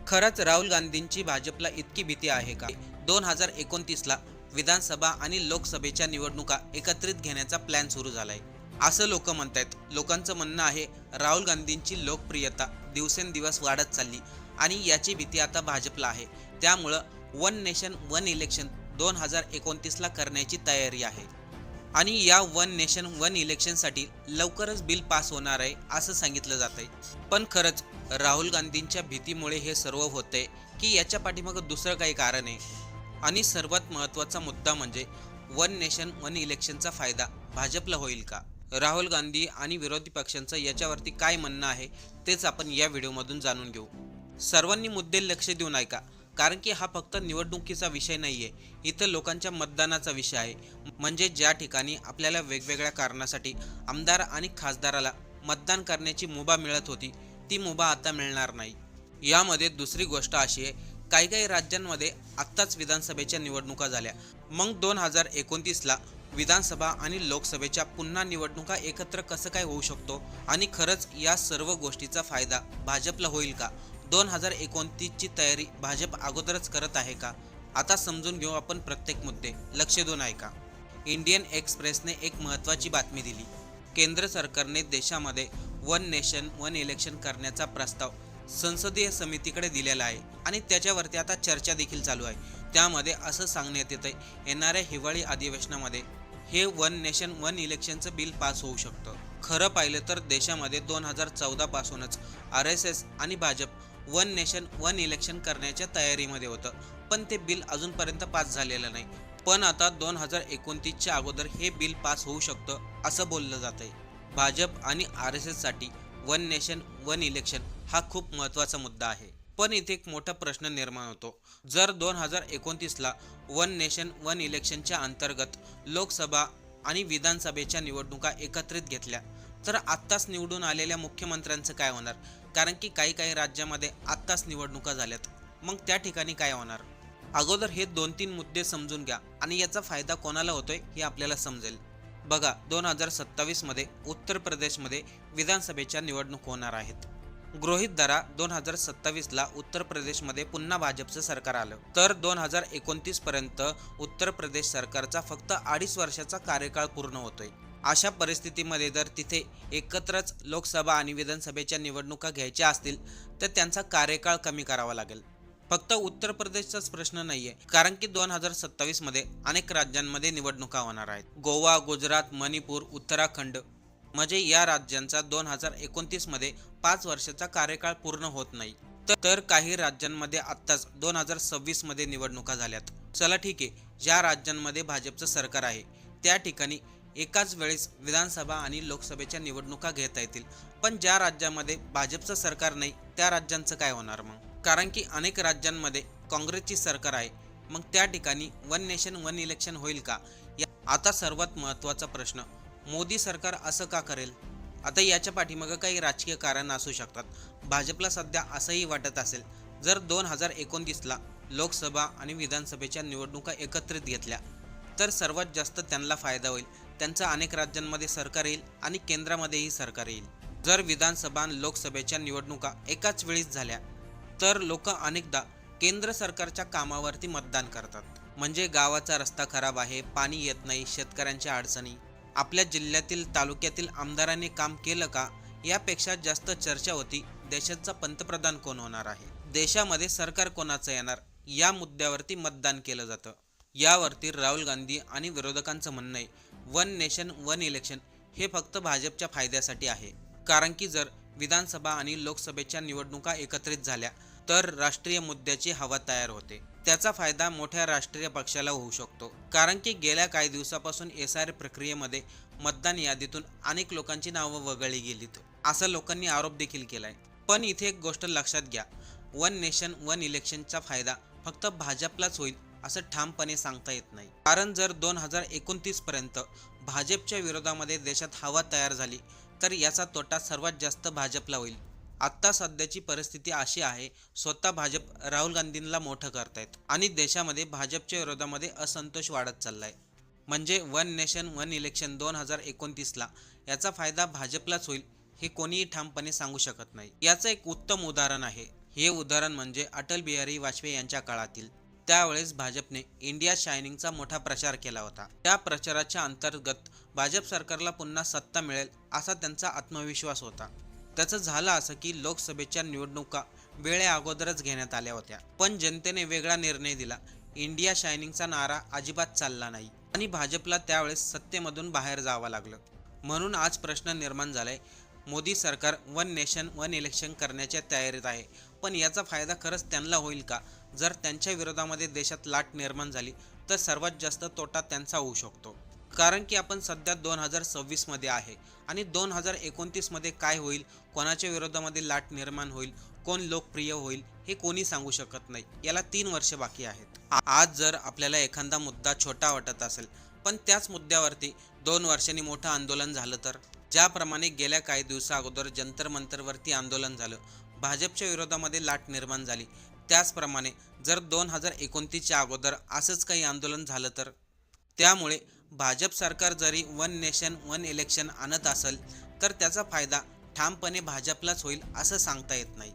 खरंच राहुल गांधींची भाजपला इतकी भीती आहे का? 2029ला विधानसभा आणि लोकसभेच्या निवडणुका एकत्रित घेण्याचा प्लॅन सुरू झालाय असं लोक म्हणतायत. लोकांचं म्हणणं आहे राहुल गांधींची लोकप्रियता दिवसेंदिवस वाढत चालली आणि याची भीती आता भाजपला आहे. त्यामुळं वन नेशन वन इलेक्शन 2029ला करण्याची तयारी आहे आणि या वन नेशन वन इलेक्शनसाठी लवकरच बिल पास होणार आहे असं सांगितलं जात आहे. पण खरंच राहुल गांधींच्या भीतीमुळे हे सर्व होतंय की याच्या पाठीमागं दुसरं काही कारण आहे? आणि सर्वात महत्त्वाचा मुद्दा म्हणजे वन नेशन वन इलेक्शनचा फायदा भाजपला होईल का? राहुल गांधी आणि विरोधी पक्षांचं याच्यावरती काय म्हणणं आहे तेच आपण या व्हिडिओमधून जाणून घेऊ. सर्वांनी मुद्दे लक्ष देऊन ऐका, कारण की हा फक्त निवडणुकीचा विषय नाहीये, इथं लोकांच्या मतदानाचा विषय आहे. म्हणजे ज्या ठिकाणी आपल्याला वेगवेगळ्या कारणासाठी आमदार आणि खासदाराला मतदान करण्याची मुभा मिळत होती, ती मुभा आता मिळणार नाही. यामध्ये दुसरी गोष्ट अशी आहे, काही काही राज्यांमध्ये आत्ताच विधानसभेच्या निवडणुका झाल्या. मग 2029ला विधानसभा आणि लोकसभेच्या पुन्हा निवडणुका एकत्र कसं काय होऊ शकतो? आणि खरंच या सर्व गोष्टीचा फायदा भाजपला होईल का? 2029ची तयारी भाजप अगोदरच करत आहे का? आता समजून घेऊ आपण प्रत्येक मुद्दे. लक्ष देऊन ऐका. इंडियन एक्सप्रेसने एक महत्त्वाची बातमी दिली. केंद्र सरकारने देशामध्ये वन नेशन वन इलेक्शन करण्याचा प्रस्ताव संसदीय समितीकडे दिलेला आहे आणि त्याच्यावरती आता चर्चा देखील चालू आहे. त्यामध्ये असं सांगण्यात येतं येणाऱ्या हिवाळी अधिवेशनामध्ये हे वन नेशन वन इलेक्शनचं बिल पास होऊ शकतं. खरं पाहिलं तर देशामध्ये 2014 पासूनच RSS आणि Bhajap one nation one election करण्याच्या तयारीमध्ये होतं, पण ते बिल अजूनपर्यंत पास झालेलं नाही. पण आता 2029च्या अगोदर हे बिल पास होऊ शकतं असं बोललं जात आहे. भाजप आणि RSS साठी वन नेशन वन इलेक्शन हा खूप महत्त्वाचा मुद्दा आहे. पण इथे एक मोठा प्रश्न निर्माण होतो. जर 2029ला वन नेशन वन इलेक्शनच्या अंतर्गत लोकसभा आणि विधानसभेच्या निवडणुका एकत्रित घेतल्या तर आत्ताच निवडून आलेल्या मुख्यमंत्र्यांचं काय होणार? कारण की काही काही राज्यामध्ये आत्ताच निवडणुका झाल्यात. मग त्या ठिकाणी काय होणार? अगोदर हे 2-3 मुद्दे समजून घ्या आणि याचा फायदा कोणाला होतोय हे आपल्याला समजेल. बघा, 2027मध्ये उत्तर प्रदेशमध्ये विधानसभेच्या निवडणूक होणार आहेत. गृहीत धरा 2027ला उत्तर प्रदेशमध्ये पुन्हा भाजपचं सरकार आलं तर 2029 पर्यंत उत्तर प्रदेश सरकारचा फक्त 2.5 वर्षाचा कार्यकाळ पूर्ण होतोय. अशा परिस्थितीमध्ये जर तिथे एकत्रच लोकसभा आणि विधानसभेच्या निवडणुका घ्यायच्या असतील तर त्यांचा कार्यकाळ कमी करावा लागेल. फक्त उत्तर प्रदेशचाच प्रश्न नाहीये, कारण की 2027मध्ये अनेक राज्यांमध्ये निवडणुका होणार आहेत. गोवा, गुजरात, मणिपूर, उत्तराखंड म्हणजे या राज्यांचा 2029मध्ये 5 वर्षाचा कार्यकाळ पूर्ण होत नाही. तर काही राज्यांमध्ये आत्ताच 2026मध्ये निवडणुका झाल्यात. चला ठीक आहे, ज्या राज्यांमध्ये भाजपचं सरकार आहे त्या ठिकाणी एकाच वेळेस विधानसभा आणि लोकसभेच्या निवडणुका घेता येतील. पण ज्या राज्यामध्ये भाजपचं सरकार नाही त्या राज्यांचं काय होणार मग? कारण की अनेक राज्यांमध्ये काँग्रेसची सरकार आहे. मग त्या ठिकाणी वन नेशन वन इलेक्शन होईल का? आता सर्वात महत्त्वाचा प्रश्न, मोदी सरकार असं का करेल? आता याच्या पाठीमागं काही राजकीय कारण असू शकतात. भाजपला सध्या असंही वाटत असेल, जर 2029ला लोकसभा आणि विधानसभेच्या निवडणुका एकत्रित घेतल्या तर सर्वात जास्त त्यांना फायदा होईल. त्यांचं अनेक राज्यांमध्ये सरकार येईल आणि केंद्रामध्येही सरकार येईल. जर विधानसभा आणि लोकसभेच्या निवडणुका एकाच वेळीच झाल्या तर लोक अनेकदा केंद्र सरकारच्या कामावरती मतदान करतात. म्हणजे गावाचा रस्ता खराब आहे, पाणी येत नाही, शेतकऱ्यांच्या अडचणी, आपल्या जिल्ह्यातील तालुक्यातील आमदारांनी काम केलं का, यापेक्षा जास्त चर्चा होती देशाचा पंतप्रधान कोण होणार आहे, देशामध्ये सरकार कोणाचं येणार, या मुद्द्यावरती मतदान केलं जातं. यावरती राहुल गांधी आणि विरोधकांचं म्हणणं आहे वन नेशन वन इलेक्शन हे फक्त भाजपच्या फायद्यासाठी आहे. कारण की जर विधानसभा आणि लोकसभेच्या निवडणुका एकत्रित झाल्या तर राष्ट्रीय मुद्द्याची हवा तयार होते. त्याचा फायदा मोठ्या राष्ट्रीय पक्षाला होऊ शकतो. कारण की गेल्या काही दिवसापासून SIR प्रक्रियेमध्ये मतदान यादीतून अनेक लोकांची नावं वगळली गेलीत, असा लोकांनी आरोप देखील केलाय. पण इथे एक गोष्ट लक्षात घ्या, वन नेशन वन इलेक्शनचा फायदा फक्त भाजपलाच होईल असं ठामपणे सांगता येत नाही. कारण जर 2029 पर्यंत भाजपच्या विरोधामध्ये देशात हवा तयार झाली तर याचा तोटा सर्वात जास्त भाजपला होईल. आत्ता सध्याची परिस्थिती अशी आहे, स्वतः भाजप राहुल गांधींना मोठं करतायत आणि देशामध्ये भाजपच्या विरोधामध्ये असंतोष वाढत चाललाय. म्हणजे वन नेशन वन इलेक्शन 2029ला याचा फायदा भाजपलाच होईल हे कोणीही ठामपणे सांगू शकत नाही. याचं एक उत्तम उदाहरण आहे हे उदाहरण म्हणजे अटल बिहारी वाजपेयी यांच्या काळातील. त्यावेळेस भाजपने इंडिया शायनिंगचा मोठा प्रचार केला होता. त्या प्रचाराच्या अंतर्गत भाजप सरकारला पुन्हा सत्ता मिळेल असा त्यांचा आत्मविश्वास होता. त्याचं झालं असं की लोकसभेच्या निवडणुका वेळे अगोदरच घेण्यात आल्या होत्या, पण जनतेने वेगळा निर्णय दिला. इंडिया शायनिंगचा नारा अजिबात चालला नाही आणि भाजपला त्यावेळेस सत्तेमधून बाहेर जावं लागलं. म्हणून आज प्रश्न निर्माण झालाय, मोदी सरकार वन नेशन वन इलेक्शन करण्याच्या तयारीत आहे, पण याचा फायदा खरंच त्यांना होईल का? जर त्यांच्या विरोधामध्ये देशात लाट निर्माण झाली तर सर्वात जास्त तोटा त्यांचा होऊ शकतो. कारण की आपण सध्या 2026 मध्ये आहे आणि 2029 मध्ये काय होईल, कोणाच्या विरोधामध्ये लाट निर्माण होईल, कोण लोकप्रिय होईल हे कोणी सांगू शकत नाही. याला 3 वर्ष बाकी आहेत. आज जर आपल्याला एखादा मुद्दा छोटा वाटत असेल, पण त्याच मुद्द्यावरती 2 वर्षांनी मोठं आंदोलन झालं तर, ज्याप्रमाणे गेल्या काही दिवसा अगोदर जंतर मंतरवरती आंदोलन झालं, भाजपच्या विरोधामध्ये लाट निर्माण झाली, त्याचप्रमाणे जर 2029च्या अगोदर असंच काही आंदोलन झालं तर, त्यामुळे भाजप सरकार जरी वन नेशन वन इलेक्शन आणत असेल तर त्याचा फायदा ठामपणे भाजपलाच होईल असं सांगता येत नाही.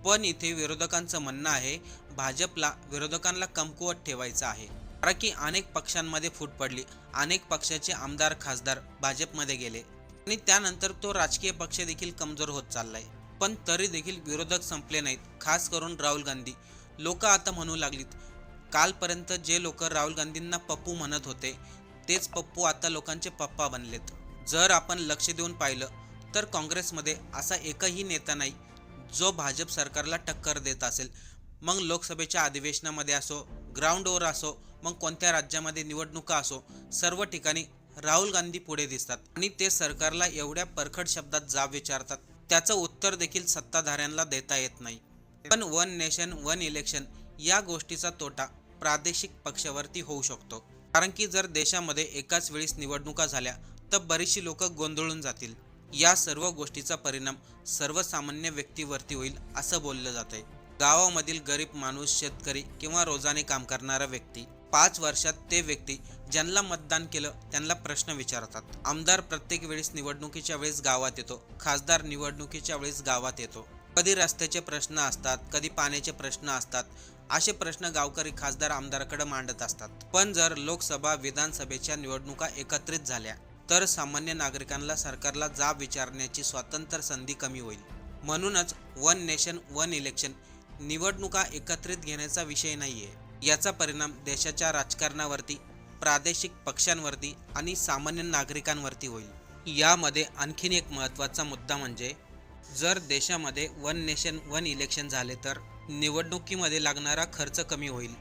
पण इथे विरोधकांचं म्हणणं आहे, भाजपला विरोधकांना कमकुवत ठेवायचं आहे. कारण की अनेक पक्षांमध्ये फूट पडली, अनेक पक्षाचे आमदार खासदार भाजपमध्ये गेले आणि त्यानंतर तो राजकीय पक्ष देखील कमजोर होत चाललाय. पण तरी देखील विरोधक संपले नाहीत. खास करून राहुल गांधी. लोक आता म्हणू लागलीत, कालपर्यंत जे लोक राहुल गांधींना पप्पू म्हणत होते तेच पप्पू आता लोकांचे पप्पा बनलेत. जर आपण लक्ष देऊन पाहिलं तर काँग्रेसमध्ये असा एकही नेता नाही जो भाजप सरकारला टक्कर देत असेल. मग लोकसभेच्या अधिवेशनामध्ये असो, ग्राउंडवर असो, मग कोणत्या राज्यामध्ये निवडणुका असो, सर्व ठिकाणी राहुल गांधी पुढे दिसतात आणि ते सरकारला एवढ्या परखड शब्दात जाब विचारतात, त्याचं उत्तर देखील सत्ताधाऱ्यांना देता येत नाही. पण वन नेशन वन इलेक्शन या गोष्टीचा तोटा प्रादेशिक पक्षावरती होऊ शकतो. कारण की जर देशामध्ये एकाच वेळेस निवडणुका झाल्या तर बरीचशी लोक गोंधळून जातील. या सर्व गोष्टीचा परिणाम सर्वसामान्य व्यक्तीवरती होईल असं बोललं जातंय. गावामधील गरीब माणूस, शेतकरी किंवा रोजाने काम करणारा व्यक्ती, 5 वर्षात ते व्यक्ती ज्यांना मतदान केलं त्यांना प्रश्न विचारतात. आमदार प्रत्येक वेळेस निवडणुकीच्या वेळेस गावात येतो, खासदार निवडणुकीच्या वेळेस गावात येतो. कधी रस्त्याचे प्रश्न असतात, कधी पाण्याचे प्रश्न असतात. असे प्रश्न गावकरी खासदार आमदाराकडे मांडत असतात. पण जर लोकसभा विधानसभेच्या निवडणुका एकत्रित झाल्या तर सामान्य नागरिकांना सरकारला जाब विचारण्याची स्वतंत्र संधी कमी होईल. म्हणूनच वन नेशन वन इलेक्शन निवडणुका एकत्रित घेण्याचा विषय नाहीये. याचा परिणाम देशाच्या राजकारणावरती, प्रादेशिक पक्षांवरती आणि सामान्य नागरिकांवरती होईल. यामध्ये आणखीन एक महत्त्वाचा मुद्दा म्हणजे, जर देशामध्ये वन नेशन वन इलेक्शन झाले तर निवडणुकीमध्ये लागणारा खर्च कमी होईल,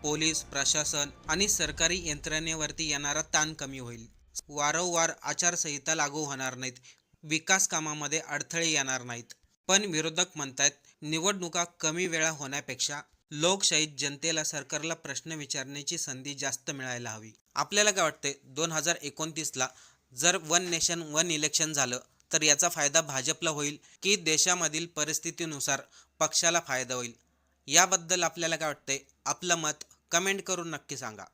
पोलीस प्रशासन आणि सरकारी यंत्रणेवरती येणारा ताण कमी होईल, वारंवार आचारसंहिता लागू होणार नाहीत, विकास कामामध्ये अडथळे येणार नाहीत. पण विरोधक म्हणतात, निवडणुका कमी वेळा होण्यापेक्षा लोकशाहीत जनतेला सरकारला प्रश्न विचारण्याची संधी जास्त मिळायला हवी. आपल्याला काय वाटते, 2029ला जर वन नेशन वन इलेक्शन झालं तर याचा फायदा भाजपला होईल की देशामधील परिस्थितीनुसार पक्षाला फायदा होईल? याबद्दल आपल्याला काय वाटतंय? आपलं मत कमेंट करून नक्की सांगा.